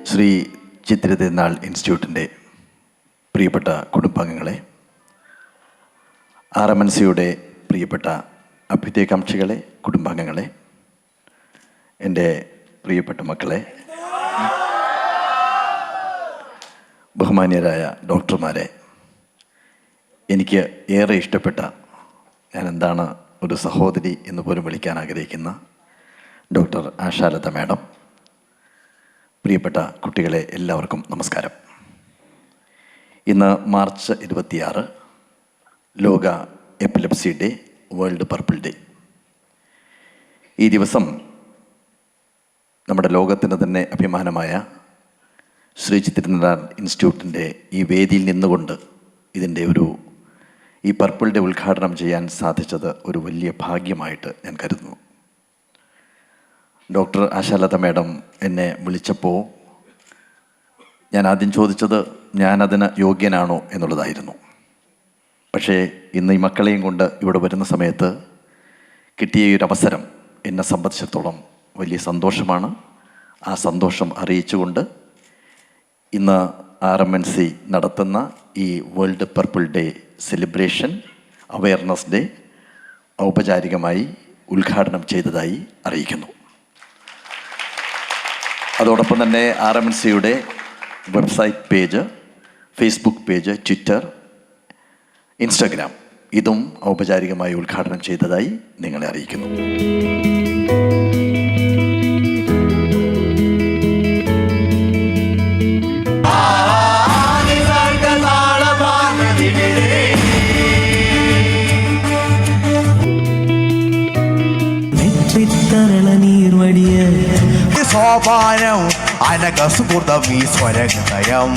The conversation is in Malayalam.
ശ്രീ ചിത്തിര തിരുനാൾ ഇൻസ്റ്റിറ്റ്യൂട്ടിൻ്റെ പ്രിയപ്പെട്ട കുടുംബാംഗങ്ങളെ, RMNCയുടെ പ്രിയപ്പെട്ട അഭ്യുദയകാംക്ഷികളെ, കുടുംബാംഗങ്ങളെ, എൻ്റെ പ്രിയപ്പെട്ട മക്കളെ, ബഹുമാന്യരായ ഡോക്ടർമാരെ, എനിക്ക് ഏറെ ഇഷ്ടപ്പെട്ട, ഞാൻ എന്താണ് ഒരു സഹോദരി എന്ന് പോലും വിളിക്കാൻ ആഗ്രഹിക്കുന്ന ഡോക്ടർ ആശാലത മാഡം, പ്രിയപ്പെട്ട കുട്ടികളെ, എല്ലാവർക്കും നമസ്കാരം. ഇന്ന് മാർച്ച് 26 ലോക epilepsy day, world purple day. ഈ ദിവസം നമ്മുടെ ലോകത്തിന് തന്നെ അഭിമാനമായ ശ്രീ ചിത്തിര തിരുനാൾ ഇൻസ്റ്റിറ്റ്യൂട്ടിൻ്റെ ഈ വേദിയിൽ നിന്നുകൊണ്ട് ഈ പർപ്പിൾ ഡേ ഉദ്ഘാടനം ചെയ്യാൻ സാധിച്ചത് ഒരു വലിയ ഭാഗ്യമായിട്ട് ഞാൻ കരുതുന്നു. ഡോക്ടർ ആശാലത മാഡം എന്നെ വിളിച്ചപ്പോൾ ഞാൻ ആദ്യം ചോദിച്ചത് ഞാനതിന് യോഗ്യനാണോ എന്നുള്ളതായിരുന്നു. പക്ഷേ ഇന്ന് ഈ മക്കളെയും കൊണ്ട് ഇവിടെ വരുന്ന സമയത്ത് കിട്ടിയ ഒരു അവസരം എന്നെ സംബന്ധിച്ചിടത്തോളം വലിയ സന്തോഷമാണ്. ആ സന്തോഷം അറിയിച്ചുകൊണ്ട് ഇന്ന് RMNC നടത്തുന്ന ഈ world purple day celebration awareness day ഔപചാരികമായി ഉദ്ഘാടനം ചെയ്തതായി അറിയിക്കുന്നു. അതോടൊപ്പം തന്നെ RMNCയുടെ website page, Facebook page, Twitter, Instagram ഇതും ഔപചാരികമായി ഉദ്ഘാടനം ചെയ്തതായി നിങ്ങളെ അറിയിക്കുന്നു. സോപാനം അനഘസുഹൃതം ഈ സ്വരഹൃദയം